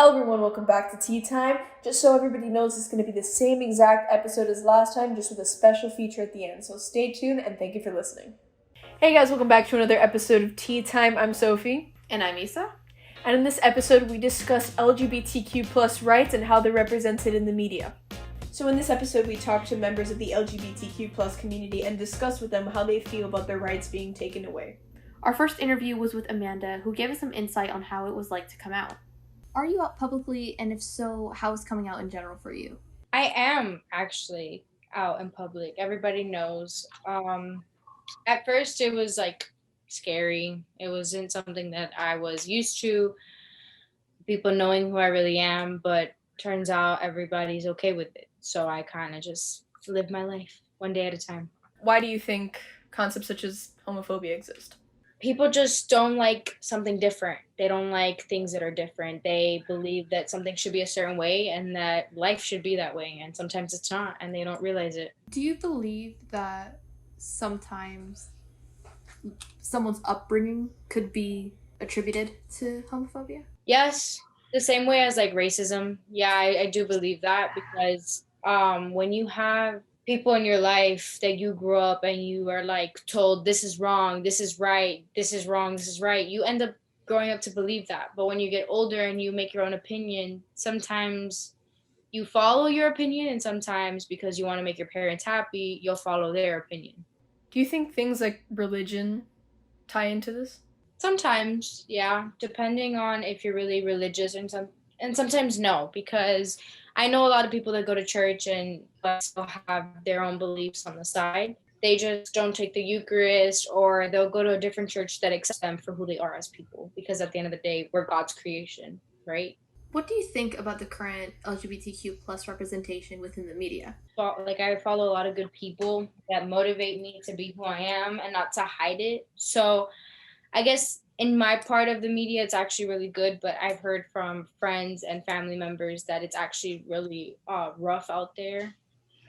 Hello everyone, welcome back to Tea Time. Just so everybody knows, it's going to be the same exact episode as last time, just with a special feature at the end. So stay tuned and thank you for listening. Hey guys, welcome back to another episode of Tea Time. I'm Sophie. And I'm Isa. And in this episode, we discuss LGBTQ plus rights and how they're represented in the media. So in this episode, we talk to members of the LGBTQ plus community and discuss with them how they feel about their rights being taken away. Our first interview was with Amanda, who gave us some insight on how it was like to come out. Are you out publicly, and if so, how is coming out in general for you? I am actually out in public. Everybody knows. At first it was like scary. It wasn't something that I was used to, people knowing who I really am, but turns out everybody's okay with it. So I kind of just live my life one day at a time. Why do you think concepts such as homophobia exist? People just don't like something different. They don't like things that are different. They believe that something should be a certain way and that life should be that way. And sometimes it's not, and they don't realize it. Do you believe that sometimes someone's upbringing could be attributed to homophobia? Yes, the same way as like racism. Yeah, I do believe that because when you have people in your life that you grew up and you are like told this is wrong, this is right, this is wrong, this is right, you end up growing up to believe that. But when you get older and you make your own opinion, sometimes you follow your opinion, and sometimes because you want to make your parents happy, you'll follow their opinion. Do you think things like religion tie into this? Sometimes, yeah, depending on if you're really religious, and sometimes no, because I know a lot of people that go to church and still have their own beliefs on the side. They just don't take the Eucharist, or they'll go to a different church that accepts them for who they are as people, because at the end of the day, we're God's creation, right? What do you think about the current LGBTQ plus representation within the media? Like, I follow a lot of good people that motivate me to be who I am and not to hide it. So I guess in my part of the media, it's actually really good, but I've heard from friends and family members that it's actually really rough out there.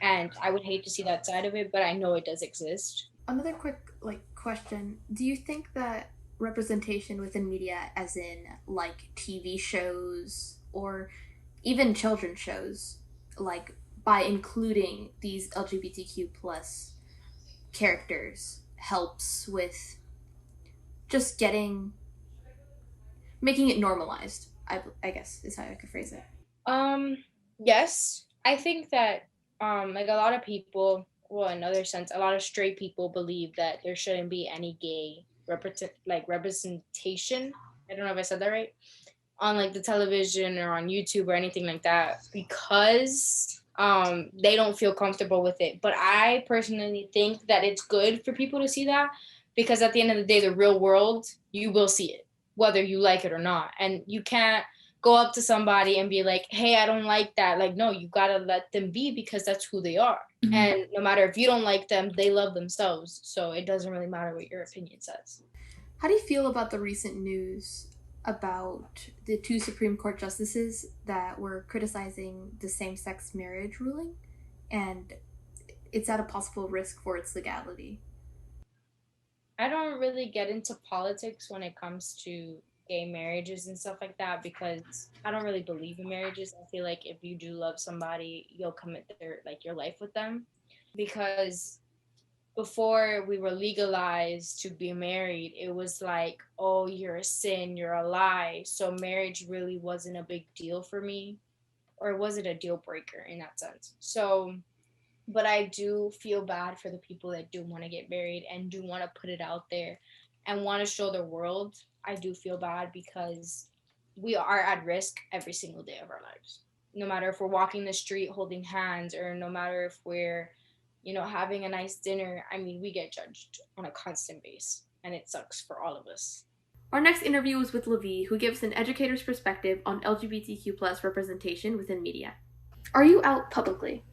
And I would hate to see that side of it, but I know it does exist. Another quick question. Do you think that representation within media, as in like TV shows or even children's shows, like by including these LGBTQ plus characters, helps with just making it normalized, I guess is how I could phrase it. Yes, I think that like a lot of people, well, in another sense, a lot of straight people believe that there shouldn't be any gay representation. I don't know if I said that right, on like the television or on YouTube or anything like that, because they don't feel comfortable with it. But I personally think that it's good for people to see that, because at the end of the day, the real world, you will see it, whether you like it or not. And you can't go up to somebody and be like, hey, I don't like that. Like, no, you got to let them be, because that's who they are. Mm-hmm. And no matter if you don't like them, they love themselves. So it doesn't really matter what your opinion says. How do you feel about the recent news about the 2 Supreme Court justices that were criticizing the same-sex marriage ruling, and it's at a possible risk for its legality? I don't really get into politics when it comes to gay marriages and stuff like that, because I don't really believe in marriages. I feel like if you do love somebody, you'll commit your life with them. Because before we were legalized to be married, it was like, oh, you're a sin, you're a lie. So marriage really wasn't a big deal for me, or it wasn't a deal breaker in that sense. So, but I do feel bad for the people that do want to get married and do want to put it out there and want to show the world. I do feel bad, because we are at risk every single day of our lives. No matter if we're walking the street holding hands, or no matter if we're, having a nice dinner. I mean, we get judged on a constant basis, and it sucks for all of us. Our next interview was with Levi, who gives an educator's perspective on LGBTQ plus representation within media. Are you out publicly?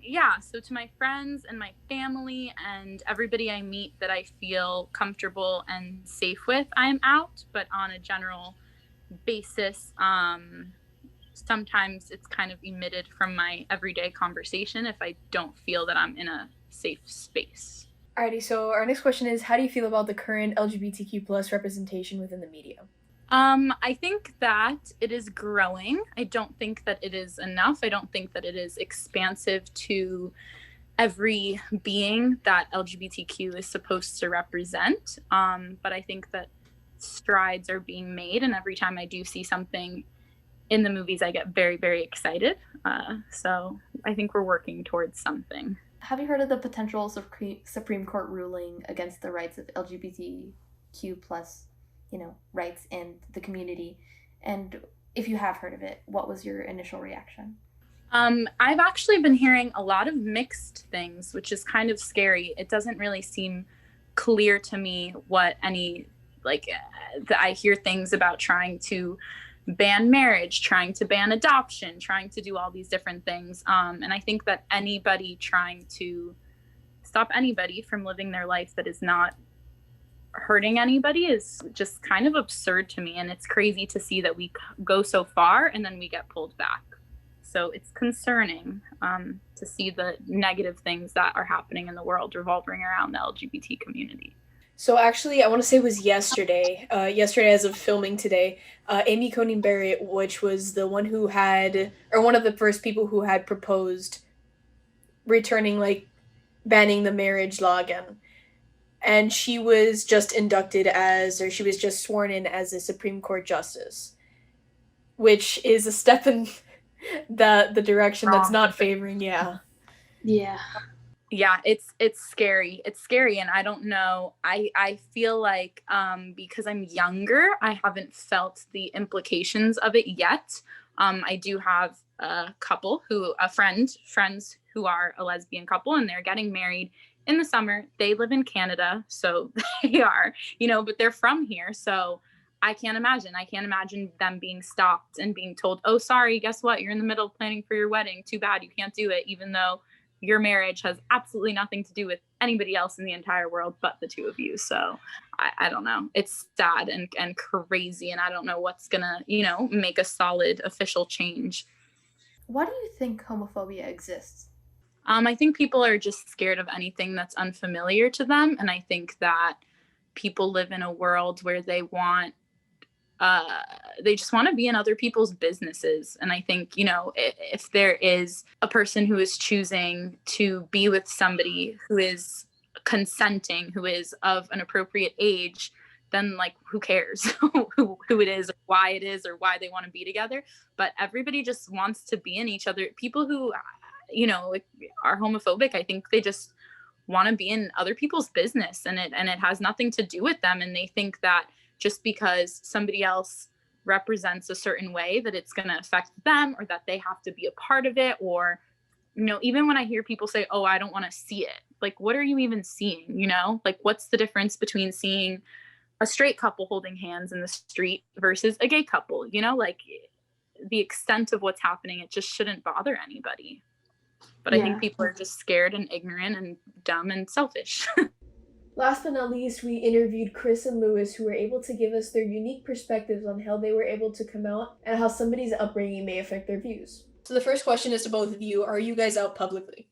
Yeah, so to my friends and my family and everybody I meet that I feel comfortable and safe with, I'm out, but on a general basis, sometimes it's kind of emitted from my everyday conversation if I don't feel that I'm in a safe space. Alrighty, so our next question is, how do you feel about the current LGBTQ plus representation within the media? I think that it is growing. I don't think that it is enough. I don't think that it is expansive to every being that LGBTQ is supposed to represent. But I think that strides are being made, and every time I do see something in the movies, I get very, very excited. So I think we're working towards something. Have you heard of the potential Supreme Court ruling against the rights of LGBTQ plus, rights in the community? And if you have heard of it, what was your initial reaction? I've actually been hearing a lot of mixed things, which is kind of scary. It doesn't really seem clear to me what I hear things about trying to ban marriage, trying to ban adoption, trying to do all these different things. And I think that anybody trying to stop anybody from living their life that is not hurting anybody is just kind of absurd to me. And it's crazy to see that we go so far and then we get pulled back. So it's concerning to see the negative things that are happening in the world revolving around the LGBT community. So actually, I want to say it was yesterday as of filming today, Amy Coney Barrett, which was the one who had, or one of the first people who had proposed returning, banning the marriage law again. And she was just she was just sworn in as a Supreme Court justice, which is a step in the direction that's not favoring, Yeah. Yeah, it's scary. It's scary, and I don't know. I feel like because I'm younger, I haven't felt the implications of it yet. I do have friends who are a lesbian couple, and they're getting married in the summer. They live in Canada, so they are, but they're from here, so I can't imagine them being stopped and being told, oh, sorry, guess what? You're in the middle of planning for your wedding. Too bad, you can't do it, even though your marriage has absolutely nothing to do with anybody else in the entire world but the two of you. So I don't know. It's sad and crazy, and I don't know what's gonna, make a solid official change. Why do you think homophobia exists? I think people are just scared of anything that's unfamiliar to them, and I think that people live in a world where they just want to be in other people's businesses. And I think, if there is a person who is choosing to be with somebody who is consenting, who is of an appropriate age, then who cares who it is, or why they want to be together. But everybody just wants to be in each other. People who, are homophobic, I think they just want to be in other people's business, and it has nothing to do with them. And they think that just because somebody else represents a certain way that it's going to affect them, or that they have to be a part of it. Or, even when I hear people say, oh, I don't want to see it, what are you even seeing? What's the difference between seeing a straight couple holding hands in the street versus a gay couple? The extent of what's happening, it just shouldn't bother anybody. But yeah. I think people are just scared and ignorant and dumb and selfish. Last but not least, we interviewed Chris and Lewis, who were able to give us their unique perspectives on how they were able to come out and how somebody's upbringing may affect their views. So the first question is to both of you. Are you guys out publicly?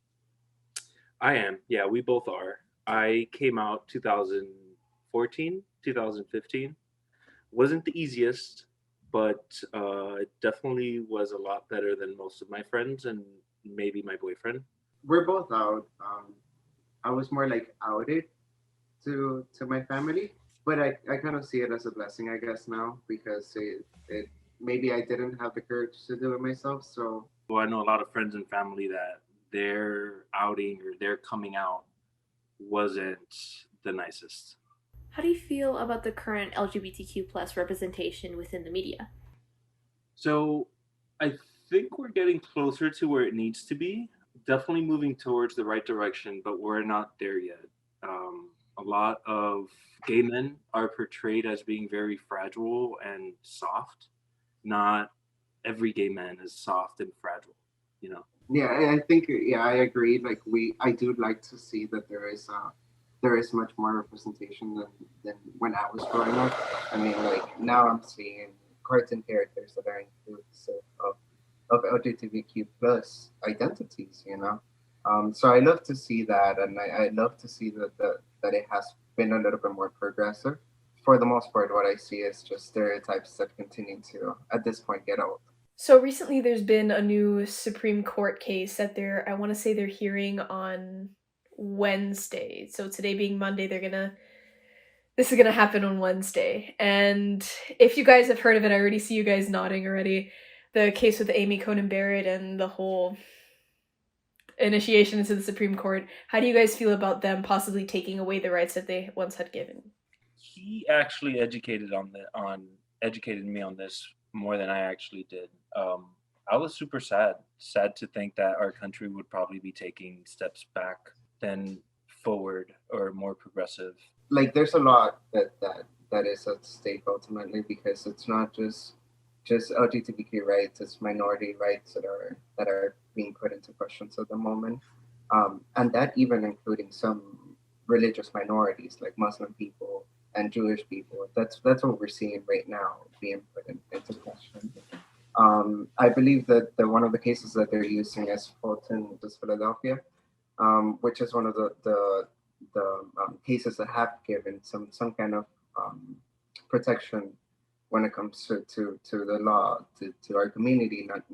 I am. Yeah, we both are. I came out 2014, 2015. Wasn't the easiest, but it definitely was a lot better than most of my friends and maybe my boyfriend. We're both out. I was more outed to my family, but I kind of see it as a blessing, I guess, now, because it maybe I didn't have the courage to do it myself. So I know a lot of friends and family that their outing or their coming out wasn't the nicest. How do you feel about the current LGBTQ plus representation within the media? So I think we're getting closer to where it needs to be. Definitely moving towards the right direction, but we're not there yet. A lot of gay men are portrayed as being very fragile and soft. Not every gay man is soft and fragile, Yeah, I think I agree. I do like to see that there is much more representation than when I was growing up. I mean, now I'm seeing cartoon characters that are inclusive of LGBTQ plus identities, So I love to see that, and I love to see that it has been a little bit more progressive. for the most part, what I see is just stereotypes that continue to, at this point, get old. So recently there's been a new Supreme Court case that I want to say they're hearing on Wednesday. So today being Monday, this is gonna happen on Wednesday. And if you guys have heard of it, I already see you guys nodding already. The case with Amy Coney Barrett and the whole initiation into the Supreme Court. How do you guys feel about them possibly taking away the rights that they once had given? He actually educated me on this more than I actually did. I was super sad to think that our country would probably be taking steps back than forward or more progressive. Like, there's a lot that is at stake ultimately, because it's not just LGBTQ rights, it's minority rights that are being put into questions at the moment, and that even including some religious minorities like Muslim people and Jewish people. That's what we're seeing right now being put into question. I believe that one of the cases that they're using is Fulton v. Philadelphia, which is one of the cases that have given some kind of protection when it comes to the law to our community, not,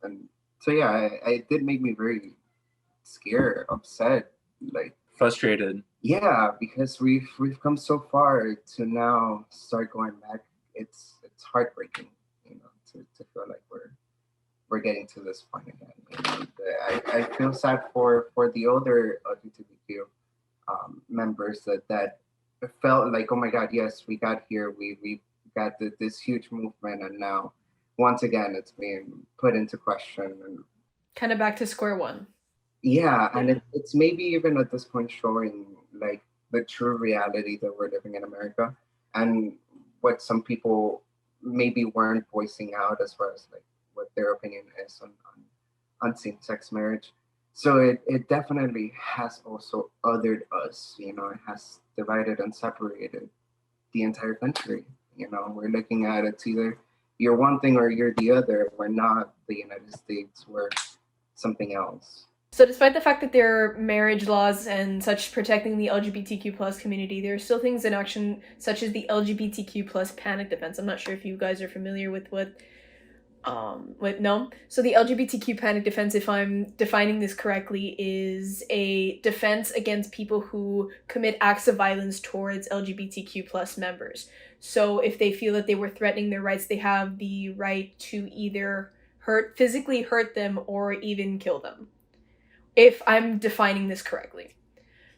and so yeah, it did make me very scared, upset, like frustrated. Yeah, because we've come so far to now start going back. It's heartbreaking, to feel like we're getting to this point again. I feel sad for the older LGBTQ members that felt like, oh my God, yes, we got here. We got this huge movement, and now once again it's being put into question and kind of back to square one. Yeah, and it's maybe even at this point showing like the true reality that we're living in America, and what some people maybe weren't voicing out as far as like what their opinion is on same-sex marriage. So it definitely has also othered us, it has divided and separated the entire country. We're looking at it's either you're one thing or you're the other. We're not the United States, we're something else. So despite the fact that there are marriage laws and such protecting the LGBTQ plus community, there are still things in action such as the LGBTQ plus panic defense. I'm not sure if you guys are familiar with no. So the LGBTQ panic defense, if I'm defining this correctly, is a defense against people who commit acts of violence towards LGBTQ plus members. So if they feel that they were threatening their rights, they have the right to either physically hurt them or even kill them, if I'm defining this correctly.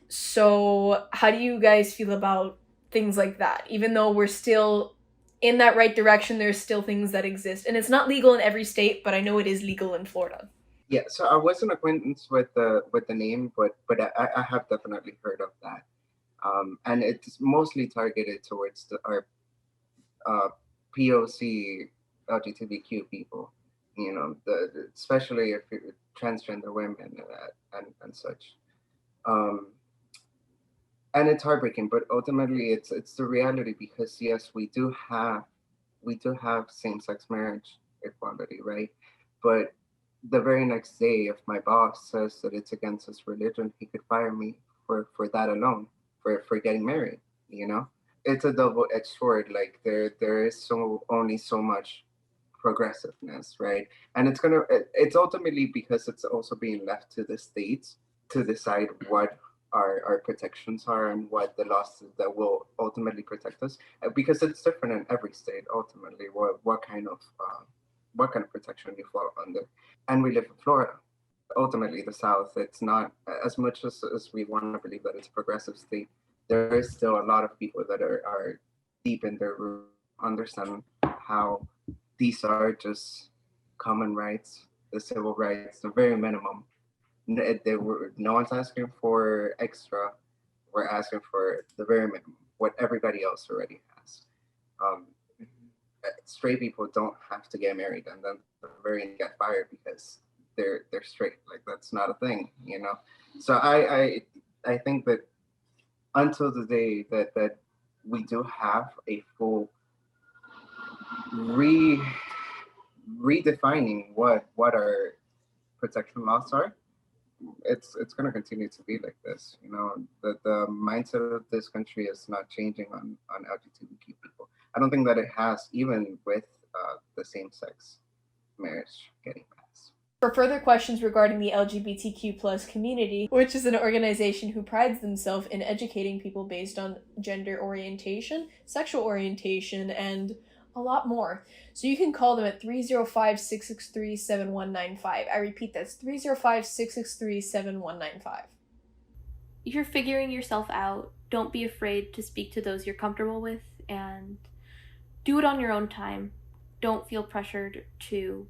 So how do you guys feel about things like that? Even though we're still in that right direction, there's still things that exist. And it's not legal in every state, but I know it is legal in Florida. Yeah, so I wasn't acquainted with the name, but I have definitely heard of that. And it's mostly targeted towards our POC LGBTQ people, especially if you're transgender women and such. And it's heartbreaking, but ultimately it's the reality, because yes, we do have same-sex marriage equality, right? But the very next day, if my boss says that it's against his religion, he could fire me for that alone, for getting married. It's a double-edged sword. Like there is only so much progressiveness, right? And it's ultimately because it's also being left to the states to decide what our protections are and what the laws that will ultimately protect us, because it's different in every state ultimately what kind of protection you fall under. And we live in Florida. Ultimately the South, it's not as much as we want to believe that it's a progressive state. There is still a lot of people that are deep in their root, understand how these are just common rights, the civil rights, the very minimum. No one's asking for extra. We're asking for the very minimum, what everybody else already has. Straight people don't have to get married and then very end get fired because they're straight. Like, that's not a thing, So I think that until the day that we do have a full redefining what our protection laws are, it's going to continue to be like this. You know, the mindset of this country is not changing on LGBTQ people. I don't think that it has, even with the same-sex marriage getting passed. For further questions regarding the LGBTQ plus community, which is an organization who prides themselves in educating people based on gender orientation, sexual orientation, and a lot more. So you can call them at 305-663-7195. I repeat, that's 305-663-7195. If you're figuring yourself out, don't be afraid to speak to those you're comfortable with, and do it on your own time. Don't feel pressured to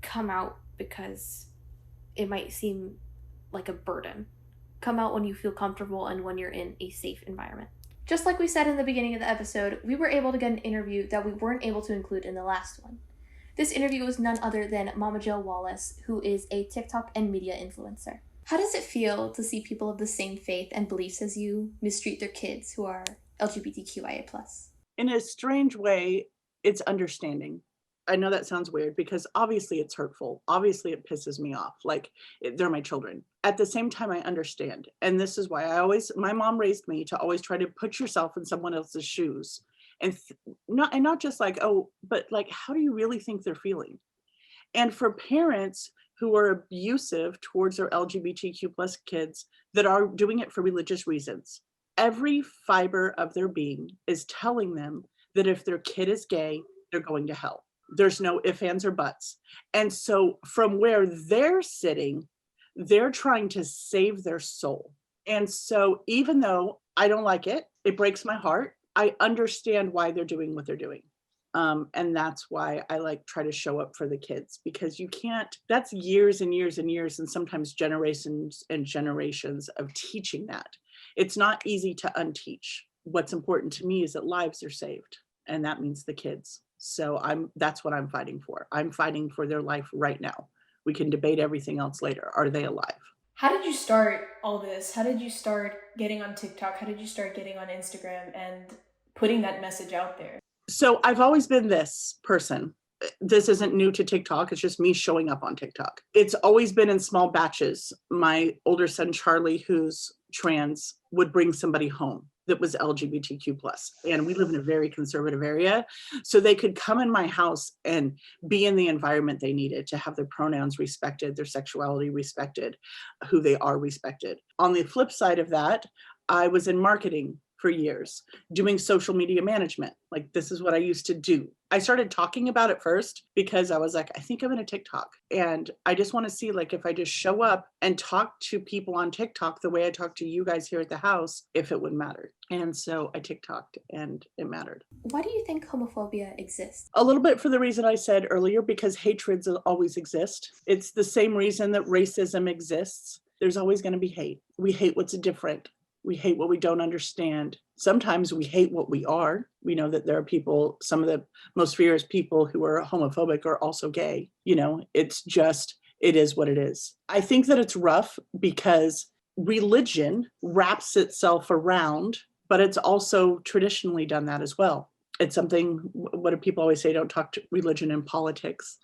come out because it might seem like a burden. Come out when you feel comfortable and when you're in a safe environment. Just like we said in the beginning of the episode, we were able to get an interview that we weren't able to include in the last one. This interview was none other than Mama Jill Wallace, who is a TikTok and media influencer. How does it feel to see people of the same faith and beliefs as you mistreat their kids who are LGBTQIA+? In a strange way, it's understanding. I know that sounds weird because obviously it's hurtful. Obviously it pisses me off. Like, they're my children. At the same time, I understand. And this is why my mom raised me to always try to put yourself in someone else's shoes. And not just like, oh, but like, how do you really think they're feeling? And for parents who are abusive towards their LGBTQ plus kids that are doing it for religious reasons, every fiber of their being is telling them that if their kid is gay, they're going to hell. There's no ifs, ands, or buts. And so from where they're sitting, they're trying to save their soul. And so even though I don't like it, it breaks my heart, I understand why they're doing what they're doing. And that's why I try to show up for the kids, because you can't, that's years and years and years, and sometimes generations and generations of teaching that. It's not easy to unteach. What's important to me is that lives are saved, and that means the kids. So that's what I'm fighting for. I'm fighting for their life right now. We can debate everything else later. Are they alive? How did you start all this? How did you start getting on TikTok? How did you start getting on Instagram and putting that message out there? So I've always been this person. This isn't new to TikTok. It's just me showing up on TikTok. It's always been in small batches. My older son, Charlie, who's trans, would bring somebody home that was LGBTQ plus. And we live in a very conservative area. So they could come in my house and be in the environment they needed to have their pronouns respected, their sexuality respected, who they are respected. On the flip side of that, I was in marketing for years, doing social media management. Like, this is what I used to do. I started talking about it first because I was like, I think I'm in a TikTok. And I just want to see, like, if I just show up and talk to people on TikTok the way I talk to you guys here at the house, if it would matter. And so I TikToked and it mattered. Why do you think homophobia exists? A little bit for the reason I said earlier, because hatreds always exist. It's the same reason that racism exists. There's always going to be hate. We hate what's different. We hate what we don't understand. Sometimes we hate what we are. We know that there are people, some of the most fierce people who are homophobic are also gay. You know, it's just, it is what it is. I think that it's rough because religion wraps itself around, but it's also traditionally done that as well. It's something, what do people always say? Don't talk to religion and politics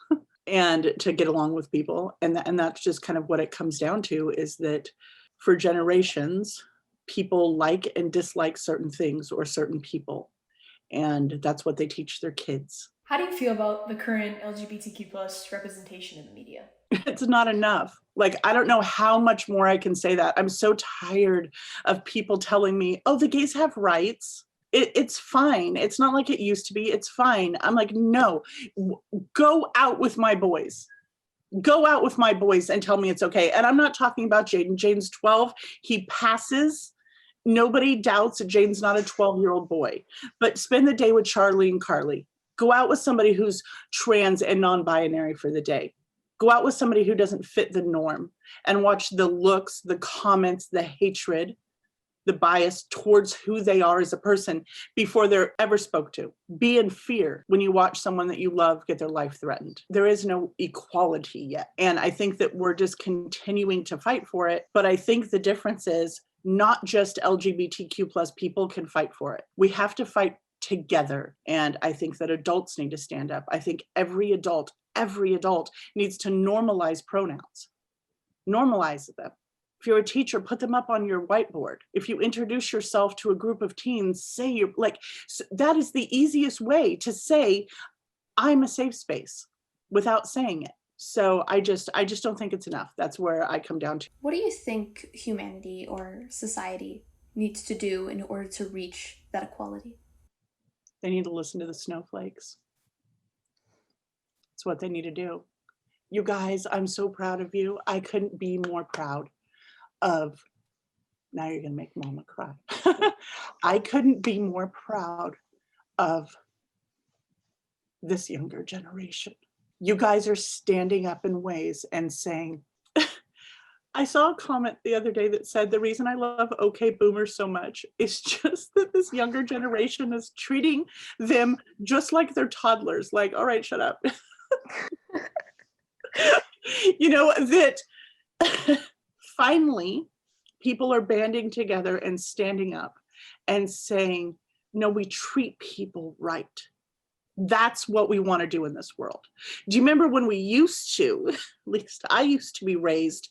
and to get along with people. And that's just kind of what it comes down to, is that for generations, people like and dislike certain things or certain people. And that's what they teach their kids. How do you feel about the current LGBTQ plus representation in the media? It's not enough. Like, I don't know how much more I can say that. I'm so tired of people telling me, oh, the gays have rights. It's fine. It's not like it used to be. It's fine. I'm like, no, go out with my boys. Go out with my boys and tell me it's okay. And I'm not talking about Jaden. Jaden's 12. He passes. Nobody doubts that Jaden's not a 12-year-old boy. But spend the day with Charlie and Carly. Go out with somebody who's trans and non-binary for the day. Go out with somebody who doesn't fit the norm and watch the looks, the comments, the hatred, the bias towards who they are as a person before they're ever spoke to. Be in fear when you watch someone that you love get their life threatened. There is no equality yet. And I think that we're just continuing to fight for it. But I think the difference is not just LGBTQ plus people can fight for it. We have to fight together. And I think that adults need to stand up. I think every adult needs to normalize pronouns. normalize them. If you're a teacher, put them up on your whiteboard. If you introduce yourself to a group of teens, say you're like, that is the easiest way to say, I'm a safe space without saying it. So I just don't think it's enough. That's where I come down to. What do you think humanity or society needs to do in order to reach that equality? They need to listen to the snowflakes. It's what they need to do. You guys, I'm so proud of you. I couldn't be more proud of, now you're gonna make mama cry. I couldn't be more proud of this younger generation. You guys are standing up in ways and saying, I saw a comment the other day that said the reason I love OK Boomers so much is just that this younger generation is treating them just like they're toddlers. Like, all right, shut up. You know, that finally people are banding together and standing up and saying, no, we treat people right. That's what we want to do in this world. Do you remember when we used to, at least I used to be raised,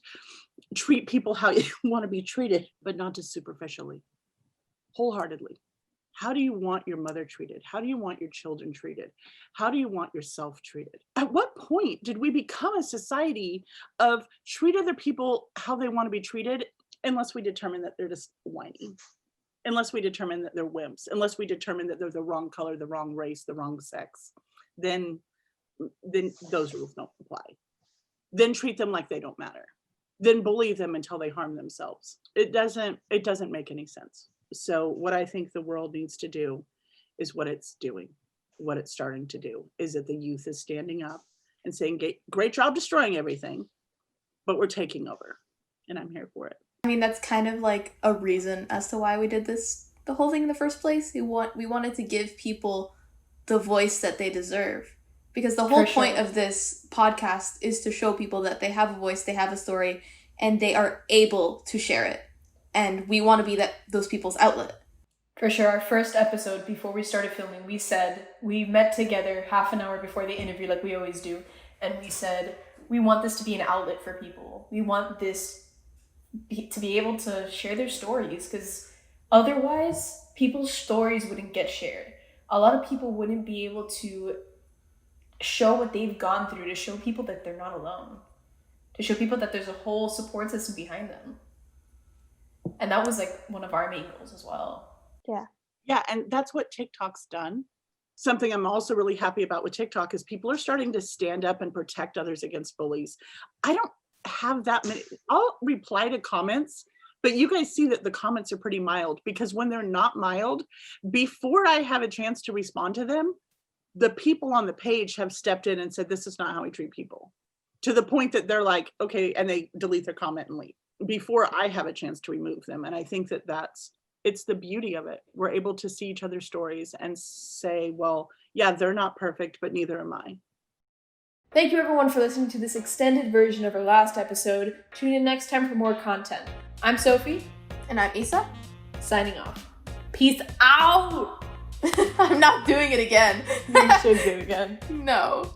treat people how you want to be treated, but not just superficially, wholeheartedly? How do you want your mother treated? How do you want your children treated? How do you want yourself treated? At what point did we become a society of treat other people how they want to be treated, unless we determine that they're just whiny? Unless we determine that they're wimps, unless we determine that they're the wrong color, the wrong race, the wrong sex, then those rules don't apply. Then treat them like they don't matter. Then bully them until they harm themselves. It doesn't make any sense. So what I think the world needs to do is what it's doing, what it's starting to do, is that the youth is standing up and saying, great job destroying everything, but we're taking over, and I'm here for it. I mean, that's kind of like a reason as to why we did this, the whole thing in the first place. We wanted to give people the voice that they deserve. Because the whole point of this podcast is to show people that they have a voice, they have a story, and they are able to share it. And we want to be those people's outlet. For sure. Our first episode, before we started filming, we said, we met together half an hour before the interview like we always do. And we said, we want this to be an outlet for people. We want this to be able to share their stories, because otherwise people's stories wouldn't get shared. A lot of people wouldn't be able to show what they've gone through, to show people that they're not alone, to show people that there's a whole support system behind them. And that was like one of our main goals as well. Yeah, and that's what TikTok's done. Something I'm also really happy about with TikTok is people are starting to stand up and protect others against bullies. I don't have that many. I'll reply to comments, but you guys see that the comments are pretty mild, because when they're not mild, before I have a chance to respond to them, the people on the page have stepped in and said, this is not how we treat people, to the point that they're like, okay, and they delete their comment and leave before I have a chance to remove them. And I think that it's the beauty of it. We're able to see each other's stories and say, well, yeah, they're not perfect, but neither am I. Thank you everyone for listening to this extended version of our last episode. Tune in next time for more content. I'm Sophie. And I'm Isa. Signing off. Peace out! I'm not doing it again. You should do it again. No.